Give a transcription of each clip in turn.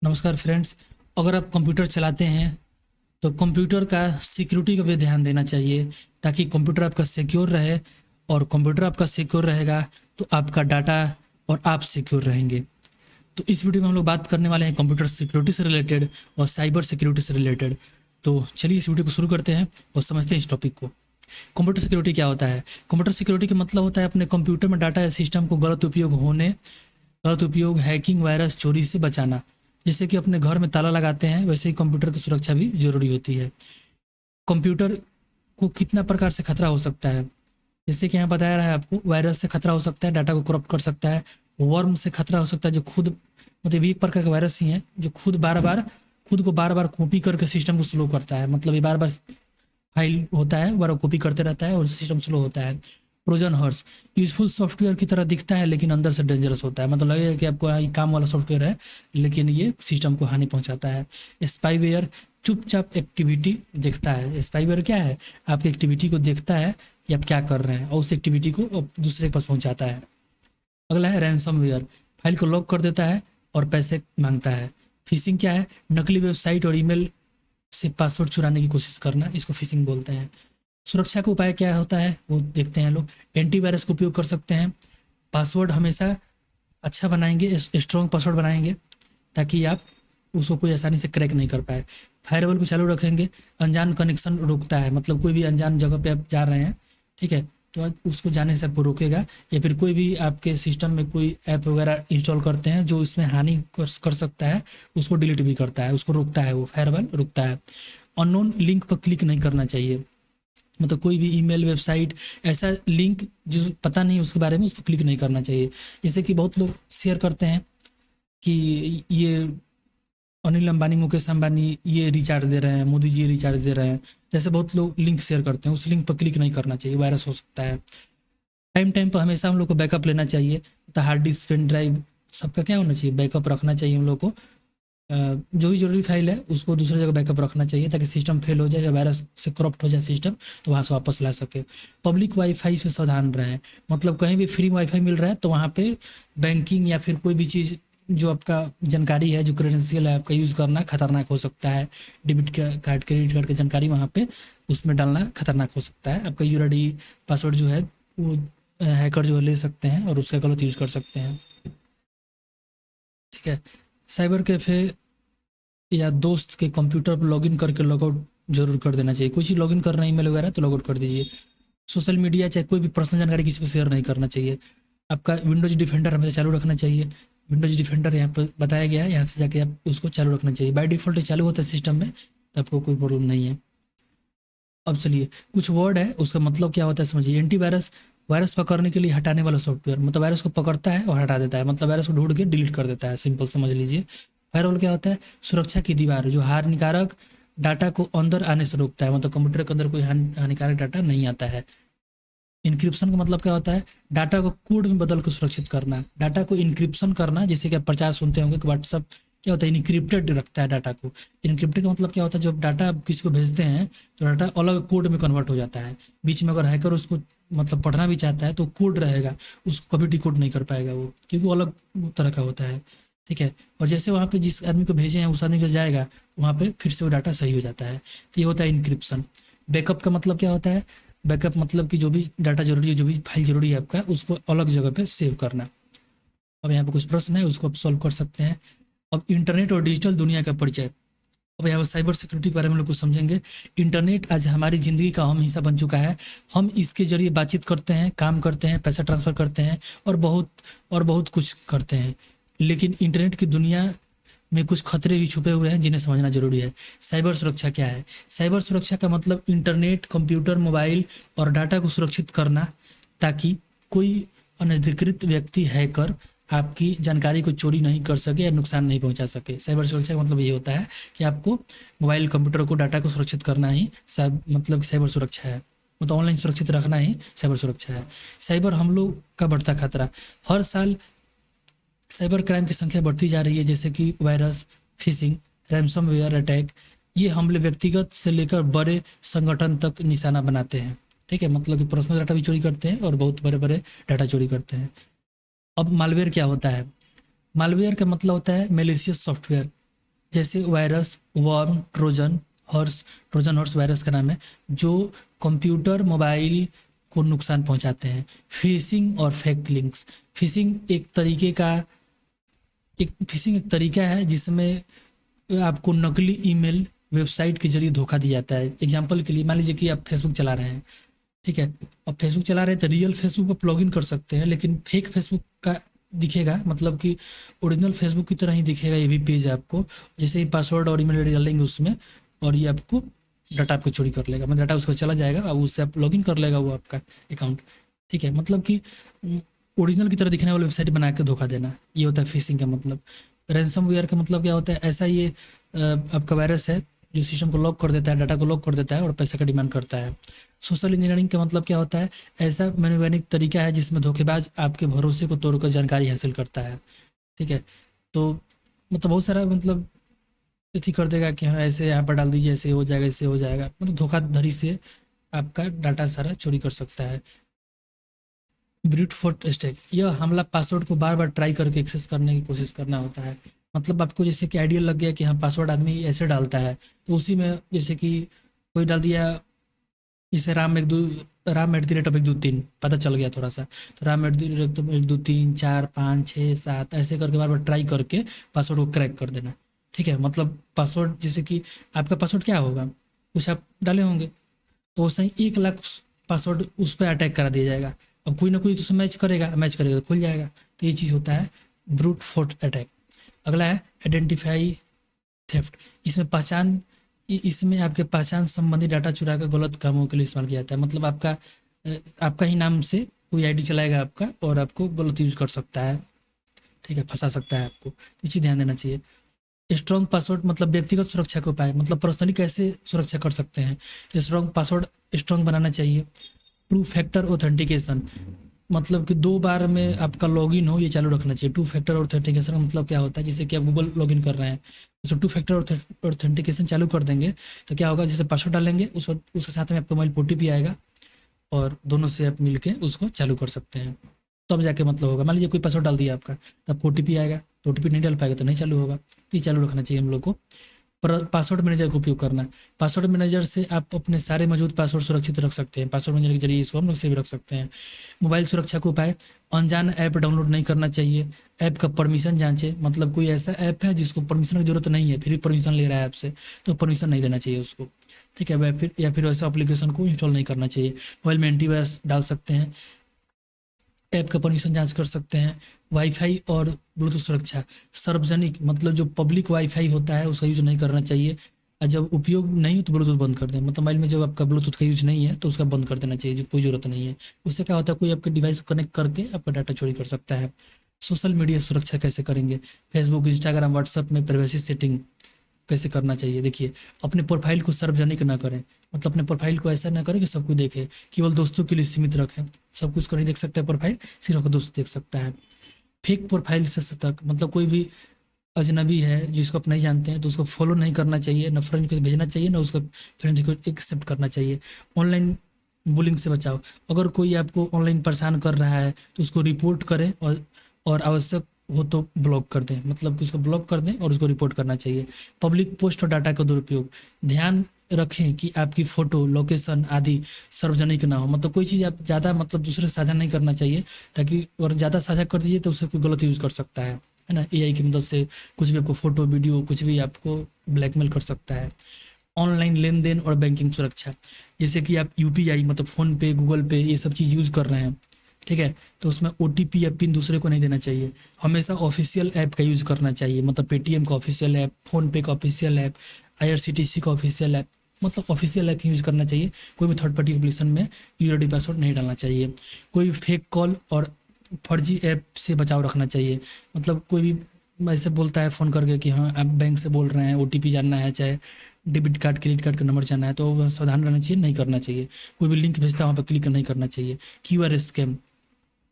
नमस्कार फ्रेंड्स। अगर आप कंप्यूटर चलाते हैं तो कंप्यूटर का सिक्योरिटी का भी ध्यान देना चाहिए ताकि कंप्यूटर आपका सिक्योर रहे। और कंप्यूटर आपका सिक्योर रहेगा तो आपका डाटा और आप सिक्योर रहेंगे। तो इस वीडियो में हम लोग बात करने वाले हैं कंप्यूटर सिक्योरिटी से रिलेटेड और साइबर सिक्योरिटी से रिलेटेड। तो चलिए इस वीडियो को शुरू करते हैं और समझते हैं इस टॉपिक को। कंप्यूटर सिक्योरिटी क्या होता है? कंप्यूटर सिक्योरिटी का मतलब होता है अपने कंप्यूटर में डाटा या सिस्टम को गलत उपयोग, हैकिंग, वायरस, चोरी से बचाना। जैसे कि अपने घर में ताला लगाते हैं वैसे ही कंप्यूटर की सुरक्षा भी जरूरी होती है। कंप्यूटर को कितना प्रकार से खतरा हो सकता है, जैसे कि यहाँ बताया रहा है आपको। वायरस से खतरा हो सकता है, डाटा को करप्ट कर सकता है। वर्म से खतरा हो सकता है, जो खुद मतलब एक प्रकार का वायरस ही है जो खुद को बार बार कॉपी करके सिस्टम को स्लो करता है। मतलब ये बार बार फाइल होता है, बार कॉपी करते रहता है और सिस्टम स्लो होता है। ट्रोजन हॉर्स यूजफुल सॉफ्टवेयर की तरह दिखता है लेकिन अंदर से डेंजरस होता है। मतलब लगेगा कि आपको ये काम वाला सॉफ्टवेयर है लेकिन ये सिस्टम को हानि पहुंचाता है। स्पाईवेयर चुपचाप एक्टिविटी देखता है। स्पाईवेयर क्या है? आपकी एक्टिविटी को देखता है कि आप क्या कर रहे हैं और उस एक्टिविटी को दूसरे के पास पहुंचाता है। अगला है रैनसमवेयर, फाइल को लॉक कर देता है और पैसे मांगता है। फिशिंग क्या है? नकली वेबसाइट और ईमेल से पासवर्ड चुराने की कोशिश करना, इसको फिशिंग बोलते हैं। सुरक्षा का उपाय क्या होता है वो देखते हैं लोग। एंटीवायरस का उपयोग कर सकते हैं। पासवर्ड हमेशा अच्छा बनाएंगे, स्ट्रॉन्ग पासवर्ड बनाएंगे ताकि आप उसको कोई आसानी से क्रैक नहीं कर पाए। फायरवॉल को चालू रखेंगे। अनजान कनेक्शन रोकता है, मतलब कोई भी अनजान जगह पे आप जा रहे हैं, ठीक है, तो उसको जाने से आपको रोकेगा। या फिर कोई भी आपके सिस्टम में कोई ऐप वगैरह इंस्टॉल करते हैं जो इसमें हानि कर सकता है, उसको डिलीट भी करता है, उसको रोकता है, वो फायरवॉल रोकता है। अननोन लिंक पर क्लिक नहीं करना चाहिए, मतलब कोई भी ईमेल, वेबसाइट, ऐसा लिंक जो पता नहीं उसके बारे में, उस पर क्लिक नहीं करना चाहिए। जैसे कि बहुत लोग शेयर करते हैं कि ये अनिल अंबानी, मुकेश अंबानी ये रिचार्ज दे रहे हैं, मोदी जी ये रिचार्ज दे रहे हैं, जैसे बहुत लोग लिंक शेयर करते हैं, उस लिंक पर क्लिक नहीं करना चाहिए, वायरस हो सकता है। टाइम टाइम पर हमेशा हम लोग को बैकअप लेना चाहिए। तो हार्ड डिस्क, पेन ड्राइव, सबका क्या होना चाहिए, बैकअप रखना चाहिए हम लोग को। जो भी जरूरी फाइल है उसको दूसरी जगह बैकअप रखना चाहिए ताकि सिस्टम फेल हो जाए या वायरस से करप्ट हो जाए सिस्टम, तो वहाँ से वापस ला सके। पब्लिक वाईफाई से सावधान रहें, मतलब कहीं भी फ्री वाईफाई मिल रहा है तो वहाँ पे बैंकिंग या फिर कोई भी चीज़ जो आपका जानकारी है, जो क्रेडेंशियल है आपका, यूज़ करना खतरनाक हो सकता है। डेबिट कार्ड, क्रेडिट कार्ड की जानकारी वहाँ पे उसमें डालना खतरनाक हो सकता है। आपका यूआईडी पासवर्ड जो है वो हैकर जो है ले सकते हैं और उसका गलत यूज़ कर सकते हैं, ठीक है। साइबर कैफ़े या दोस्त के कंप्यूटर पर लॉगिन करके लॉगआउट जरूर कर देना चाहिए। कोई चीज़ लॉगिन कर रहे हैं ईमेल वगैरह तो लॉगआउट कर दीजिए। सोशल मीडिया चाहे कोई भी पर्सनल जानकारी किसी को शेयर नहीं करना चाहिए। आपका विंडोज डिफेंडर हमेशा चालू रखना चाहिए। विंडोज डिफेंडर यहाँ पर बताया गया है, यहाँ से जाके आप उसको चालू रखना चाहिए। बाय डिफ़ॉल्ट चालू होता है सिस्टम में तो आपको कोई प्रॉब्लम नहीं है। अब चलिए कुछ वर्ड है उसका मतलब क्या होता है समझिए। एंटीवायरस, वायरस पकड़ने के लिए हटाने वाला सॉफ्टवेयर, मतलब वायरस को पकड़ता है और हटा देता है, मतलब वायरस को ढूंढ के डिलीट कर देता है, सिंपल समझ लीजिए। फायरवॉल क्या होता है? सुरक्षा की दीवार जो हानिकारक डाटा को अंदर आने से रोकता है, मतलब कंप्यूटर के अंदर कोई हानिकारक डाटा नहीं आता है। इनक्रिप्शन का मतलब क्या होता है? डाटा को कोड में बदल कर सुरक्षित करना, डाटा को इनक्रिप्शन करना। जैसे कि आप प्रचार सुनते होंगे कि व्हाट्सअप क्या होता है, इनक्रिप्टेड रखता है डाटा को। इनक्रिप्टेड का मतलब क्या होता है? जब डाटा आप किसी को भेजते हैं तो डाटा अलग कोड में कन्वर्ट हो जाता है। बीच में अगर हैकर उसको मतलब पढ़ना भी चाहता है तो कोड रहेगा, उसको कभी डिकोड नहीं कर पाएगा वो, क्योंकि वो अलग तरह का होता है, ठीक है। और जैसे वहाँ पे जिस आदमी को भेजे हैं उस आदमी को जाएगा, वहाँ पे फिर से वो डाटा सही हो जाता है। तो ये होता है इनक्रिप्शन। बैकअप का मतलब क्या होता है? बैकअप मतलब कि जो भी डाटा जरूरी है, जो भी फाइल जरूरी है आपका, उसको अलग जगह पे सेव करना। अब यहाँ पे कुछ प्रश्न है उसको आप सॉल्व कर सकते हैं। अब इंटरनेट और डिजिटल दुनिया का परिचय। अब यहाँ पर साइबर सिक्योरिटी के बारे में हम लोग कुछ समझेंगे। इंटरनेट आज हमारी ज़िंदगी का अहम हिस्सा बन चुका है। हम इसके जरिए बातचीत करते हैं, काम करते हैं, पैसा ट्रांसफ़र करते हैं और बहुत कुछ करते हैं। लेकिन इंटरनेट की दुनिया में कुछ खतरे भी छुपे हुए हैं जिन्हें समझना जरूरी है। साइबर सुरक्षा क्या है? साइबर सुरक्षा का मतलब इंटरनेट, कंप्यूटर, मोबाइल और डाटा को सुरक्षित करना ताकि कोई अनधिकृत व्यक्ति, हैकर आपकी जानकारी को चोरी नहीं कर सके या नुकसान नहीं पहुंचा सके। साइबर सुरक्षा का मतलब ये होता है कि आपको मोबाइल, कंप्यूटर को, डाटा को सुरक्षित करना ही मतलब साइबर सुरक्षा है। मतलब ऑनलाइन सुरक्षित रखना ही साइबर सुरक्षा है। साइबर हमलों का बढ़ता खतरा। हर साल साइबर क्राइम की संख्या बढ़ती जा रही है, जैसे कि वायरस, फिशिंग, रैनसमवेयर अटैक। ये हमले व्यक्तिगत से लेकर बड़े संगठन तक निशाना बनाते हैं, ठीक है। मतलब कि पर्सनल डाटा भी चोरी करते हैं और बहुत बड़े बड़े डाटा चोरी करते हैं। अब मालवेयर क्या होता है? मालवेयर का मतलब होता है मेलिशियस सॉफ्टवेयर। जैसे virus, worm, Trojan horse virus का नाम है, जो कंप्यूटर, मोबाइल को नुकसान पहुंचाते हैं। फिशिंग और फेक लिंक्स। फिशिंग एक तरीका है जिसमें आपको नकली ईमेल, वेबसाइट के जरिए धोखा दिया जाता है। एग्जाम्पल के लिए मान लीजिए कि आप फेसबुक चला रहे हैं, ठीक है, और फेसबुक चला रहे हैं तो रियल फेसबुक पर लॉगिन कर सकते हैं, लेकिन फेक फेसबुक का दिखेगा, मतलब कि ओरिजिनल फेसबुक की तरह ही दिखेगा ये भी पेज आपको। जैसे ही पासवर्ड और ईमेल आईडी डालेंगे उसमें, और ये आपको डाटा आपको चोरी कर लेगा, मतलब डाटा उसको चला जाएगा और उससे आप लॉगिन कर लेगा वो आपका अकाउंट, ठीक है। मतलब कि ओरिजिनल की तरह दिखने वाली वेबसाइट बना के धोखा देना, ये होता है फिशिंग का मतलब। रैंसमवेयर का मतलब क्या होता है, ऐसा ये आपका वायरस है जो सिस्टम को लॉक कर देता है, डाटा को लॉक कर देता है और पैसे का डिमांड करता है। सोशल इंजीनियरिंग का मतलब क्या होता है, ऐसा मनोवैज्ञानिक तरीका है जिसमें धोखेबाज आपके भरोसे को तोड़कर जानकारी हासिल करता है, ठीक है। तो मतलब बहुत सारा मतलब अथी कर देगा कि हाँ ऐसे यहाँ पर डाल दीजिए, ऐसे हो जाएगा, ऐसे हो जाएगा, मतलब धोखाधड़ी से आपका डाटा सारा चोरी कर सकता है। ब्रूट फोर्स अटैक, यह हमला पासवर्ड को बार बार ट्राई करके एक्सेस करने की कोशिश करना होता है। मतलब आपको जैसे कि आइडिया लग गया कि हाँ पासवर्ड आदमी ऐसे डालता है, तो उसी में जैसे कि कोई डाल दिया, जैसे राम@123 पता चल गया थोड़ा सा, तो राम@123 4 5 6 7 ऐसे करके बार बार ट्राई करके पासवर्ड को क्रैक कर देना, ठीक है। मतलब पासवर्ड जैसे कि आपका पासवर्ड क्या होगा, कुछ आप डाले होंगे, तो वैसे ही 1 लाख पासवर्ड उस पर अटैक करा दिया जाएगा। अब कोई ना कोई तो उसमें मैच करेगा तो खुल जाएगा। तो ये चीज़ होता है ब्रूट फोर्स अटैक। अगला है आइडेंटिफाई थेफ्ट। इसमें आपके पहचान संबंधी डाटा चुरा कर गलत कामों के लिए इस्तेमाल किया जाता है। मतलब आपका ही नाम से कोई आईडी चलाएगा आपका और आपको गलत यूज़ कर सकता है, ठीक है, फंसा सकता है आपको। ये चीज़ ध्यान देना चाहिए। स्ट्रॉन्ग पासवर्ड मतलब व्यक्तिगत सुरक्षा के उपाय, मतलब पर्सनली कैसे सुरक्षा कर सकते हैं, तो स्ट्रॉन्ग पासवर्ड स्ट्रॉन्ग बनाना चाहिए। टू फैक्टर ऑथेंटिकेशन, मतलब कि 2 बार में आपका लॉगिन हो ये चालू रखना चाहिए। टू फैक्टर ऑथेंटिकेशन का मतलब क्या होता है, जैसे कि आप गूगल लॉगिन कर रहे हैं, तो टू फैक्टर ऑथेंटिकेशन चालू कर देंगे तो क्या होगा, जैसे पासवर्ड डालेंगे उसके साथ में आपका मोबाइल ओटीपी आएगा और दोनों से आप मिलके उसको चालू कर सकते हैं, तब जाके मतलब होगा। मान लीजिए कोई पासवर्ड डाल दिया आपका, तो आपको ओटीपी आएगा, तो ओटीपी नहीं डाल पाएगा तो नहीं चालू होगा। तो ये चालू रखना चाहिए हम लोग को। पर पासवर्ड मैनेजर का उपयोग करना, पासवर्ड मैनेजर से आप अपने सारे मौजूद पासवर्ड सुरक्षित रख सकते हैं। पासवर्ड मैनेजर के जरिए इसको हम लोग सेव रख सकते हैं। मोबाइल सुरक्षा के उपाय, अनजान ऐप डाउनलोड नहीं करना चाहिए। ऐप का परमिशन जांचें, मतलब कोई ऐसा ऐप है जिसको परमिशन की जरूरत नहीं है फिर भी परमिशन ले रहा है आपसे, तो परमिशन नहीं देना चाहिए उसको, ठीक है। या फिर वैसा एप्लीकेशन को इंस्टॉल नहीं करना चाहिए। मोबाइल में एंटीवायरस डाल सकते हैं, ऐप का परमिशन जांच कर सकते हैं। वाईफाई और ब्लूटूथ सुरक्षा, सार्वजनिक मतलब जो पब्लिक वाईफाई होता है उसका यूज नहीं करना चाहिए, और जब उपयोग नहीं हो तो ब्लूटूथ बंद कर दें। मतलब मोबाइल में जब आपका ब्लूटूथ का यूज नहीं है तो उसका बंद कर देना चाहिए, जो कोई ज़रूरत नहीं है। उससे क्या होता है, कोई आपके डिवाइस को कनेक्ट करके आपका डाटा चोरी कर सकता है। सोशल मीडिया सुरक्षा कैसे करेंगे, फेसबुक, इंस्टाग्राम, व्हाट्सअप में प्राइवेसी सेटिंग कैसे करना चाहिए। देखिए, अपने प्रोफाइल को सार्वजनिक ना करें, मतलब अपने प्रोफाइल को ऐसा ना करें कि सब कुछ देखे, केवल दोस्तों के लिए सीमित रखें। सब कुछ को नहीं देख सकता है प्रोफाइल, सिर्फ आपका दोस्त देख सकता है। फेक प्रोफाइल से सतर्क, मतलब कोई भी अजनबी है जिसको आप नहीं जानते हैं तो उसको फॉलो नहीं करना चाहिए, ना फ्रेंड को भेजना चाहिए, ना उसका फ्रेंड को एक्सेप्ट करना चाहिए। ऑनलाइन बुलिंग से बचाओ, अगर कोई आपको ऑनलाइन परेशान कर रहा है तो उसको रिपोर्ट करें और आवश्यक हो तो ब्लॉक कर दें, मतलब कि उसको ब्लॉक कर दें और उसको रिपोर्ट करना चाहिए। पब्लिक पोस्ट और डाटा का दुरुपयोग, ध्यान रखें कि आपकी फ़ोटो, लोकेशन आदि सार्वजनिक ना हो। मतलब कोई चीज़ आप ज़्यादा मतलब दूसरे से साझा नहीं करना चाहिए, ताकि अगर ज़्यादा साझा कर दीजिए तो उससे कोई गलत यूज़ कर सकता है ना। एआई की मदद से कुछ भी आपको फ़ोटो, वीडियो कुछ भी आपको ब्लैकमेल कर सकता है। ऑनलाइन लेन देन और बैंकिंग सुरक्षा, जैसे कि आप यूपीआई मतलब फ़ोन पे, गूगल पे ये सब चीज़ यूज़ कर रहे हैं, ठीक है, तो उसमें ओटीपी या पिन दूसरे को नहीं देना चाहिए। हमेशा ऑफिशियल ऐप का यूज़ करना चाहिए, मतलब पेटीएम का ऑफिशियल ऐप, फ़ोनपे का ऑफिशियल ऐप, आईआरसीटीसी का ऑफिशियल ऐप, मतलब ऑफिशियल ऐप यूज़ करना चाहिए। कोई भी थर्ड पार्टी एप्लीकेशन में यूआईडी पासवर्ड नहीं डालना चाहिए। कोई भी फेक कॉल और फर्जी ऐप से बचाव रखना चाहिए। मतलब कोई भी ऐसे बोलता है फ़ोन करके कि हाँ आप बैंक से बोल रहे हैं, ओटीपी जानना है, चाहे डेबिट कार्ड, क्रेडिट कार्ड का नंबर जानना है, तो सावधान रहना चाहिए, नहीं करना चाहिए। कोई भी लिंक भेजता है वहाँ पर क्लिक नहीं करना चाहिए। क्यूआर स्कैम,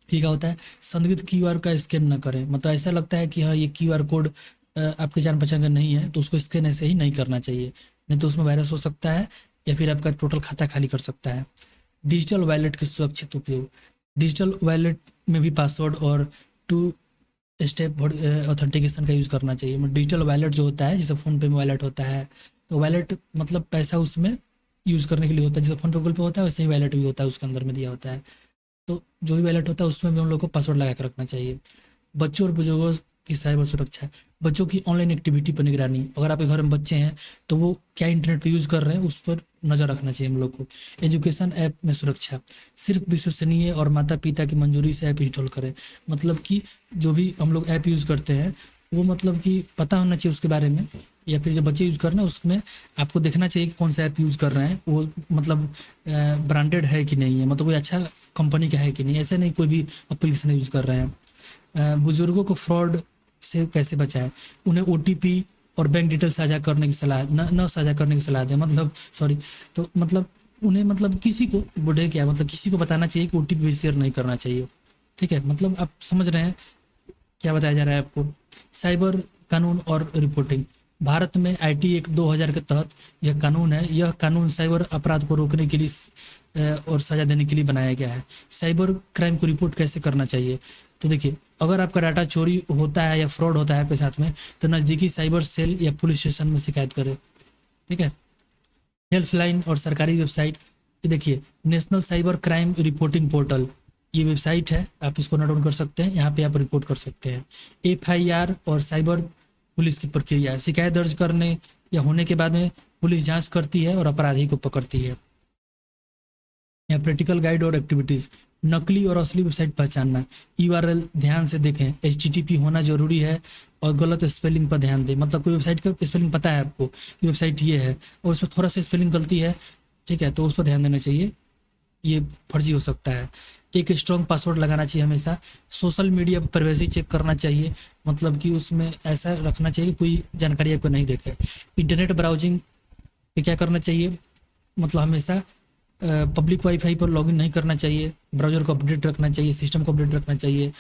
ये क्या होता है, संदिग्ध क्यूआर का स्कैन ना करें। मतलब ऐसा लगता है कि हाँ ये क्यूआर कोड आपके जान पहचान का नहीं है तो उसको स्कैन ऐसे ही नहीं करना चाहिए, नहीं तो उसमें वायरस हो सकता है या फिर आपका टोटल खाता खाली कर सकता है। डिजिटल वॉलेट के सुरक्षित उपयोग, डिजिटल वॉलेट में भी पासवर्ड और टू स्टेप ऑथेंटिकेशन का यूज़ करना चाहिए। मतलब डिजिटल वॉलेट जो होता है, जैसे फ़ोनपे में वॉलेट होता है, तो वॉलेट मतलब पैसा उसमें यूज़ करने के लिए होता है। जैसे फ़ोनपे गूगल पे होता है, वैसे ही वॉलेट भी होता है, उसके अंदर में दिया होता है। तो जो भी वॉलेट होता है उसमें भी हम लोग को पासवर्ड लगा के रखना चाहिए। बच्चों और बुजुर्गों की साइबर सुरक्षा, बच्चों की ऑनलाइन एक्टिविटी पर निगरानी। अगर आपके घर में बच्चे हैं तो वो क्या इंटरनेट पे यूज़ कर रहे हैं उस पर नज़र रखना चाहिए हम लोग को। एजुकेशन ऐप में सुरक्षा, सिर्फ विश्वसनीय और माता पिता की मंजूरी से ऐप इंस्टॉल करें। मतलब कि जो भी हम लोग ऐप यूज़ करते हैं वो मतलब कि पता होना चाहिए उसके बारे में, या फिर जो बच्चे यूज़ कर रहे हैं उसमें आपको देखना चाहिए कि कौन सा ऐप यूज़ कर रहे हैं, वो मतलब ब्रांडेड है कि नहीं है, मतलब कोई अच्छा कंपनी का है कि नहीं, ऐसे नहीं कोई भी एप्लीकेशन यूज़ कर रहे हैं। बुजुर्गों को फ्रॉड से कैसे बचाएं, उन्हें ओटीपी और बैंक डिटेल साझा करने की सलाह न साझा करने की सलाह दें। मतलब सॉरी, तो मतलब उन्हें मतलब किसी को बूढ़े क्या मतलब किसी को बताना चाहिए कि ओटीपी भी शेयर नहीं करना चाहिए। ठीक है, मतलब आप समझ रहे हैं क्या बताया जा रहा है आपको। साइबर कानून और रिपोर्टिंग, भारत में आईटी एक्ट 2000 के तहत यह कानून है। यह कानून साइबर अपराध को रोकने के लिए और सजा देने के लिए बनाया गया है। साइबर क्राइम को रिपोर्ट कैसे करना चाहिए, तो देखिए, अगर आपका डाटा चोरी होता है या फ्रॉड होता है आपके साथ में, तो नज़दीकी साइबर सेल या पुलिस स्टेशन में शिकायत करें। ठीक है, हेल्पलाइन और सरकारी वेबसाइट, ये देखिए, national cyber crime reporting portal, ये वेबसाइट है, आप इसको नोट डाउन कर सकते हैं, यहाँ पे आप रिपोर्ट कर सकते हैं। एफआईआर और साइबर पुलिस की प्रक्रिया, शिकायत दर्ज करने या होने के बाद में पुलिस जांच करती है और अपराधी को पकड़ती है। यहाँ प्रैक्टिकल गाइड और एक्टिविटीज़, नकली और असली वेबसाइट पहचानना, यूआरएल ध्यान से देखें, एचटीटीपी होना जरूरी है और गलत स्पेलिंग पर ध्यान दें। मतलब कोई वेबसाइट का स्पेलिंग पता है आपको कि वेबसाइट ये है और उसमें थोड़ा सा स्पेलिंग गलती है, ठीक है, तो उस पर ध्यान देना चाहिए, ये फर्जी हो सकता है। एक स्ट्रॉन्ग पासवर्ड लगाना चाहिए हमेशा। सोशल मीडिया पर प्राइवेसी चेक करना चाहिए, मतलब कि उसमें ऐसा रखना चाहिए कोई जानकारी आपको नहीं देखे। इंटरनेट ब्राउजिंग पे क्या करना चाहिए, मतलब हमेशा पब्लिक वाईफाई पर लॉगिन नहीं करना चाहिए, ब्राउज़र को अपडेट रखना चाहिए, सिस्टम को अपडेट रखना चाहिए।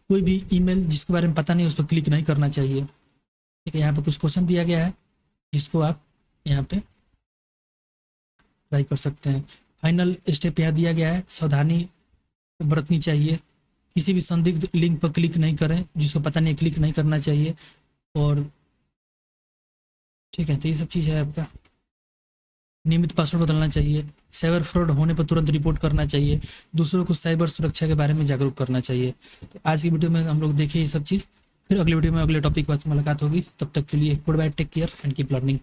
कोई भी ईमेल जिसके बारे में पता नहीं उस पर क्लिक नहीं करना चाहिए। ठीक है, यहाँ पे कुछ क्वेश्चन दिया गया है जिसको आप यहाँ पे ट्राई कर सकते हैं। फाइनल स्टेप यहाँ दिया गया है, सावधानी बरतनी चाहिए, किसी भी संदिग्ध लिंक पर क्लिक नहीं करें, जिसको पता नहीं क्लिक नहीं करना चाहिए। और ठीक है, तो ये सब चीज़ है आपका। नियमित पासवर्ड बदलना चाहिए, साइबर फ्रॉड होने पर तुरंत रिपोर्ट करना चाहिए, दूसरों को साइबर सुरक्षा के बारे में जागरूक करना चाहिए। तो आज की वीडियो में हम लोग देखिए ये सब चीज़, फिर अगली वीडियो में अगले टॉपिक के बाद मुलाकात होगी। तब तक के लिए good bye, take care and keep learning.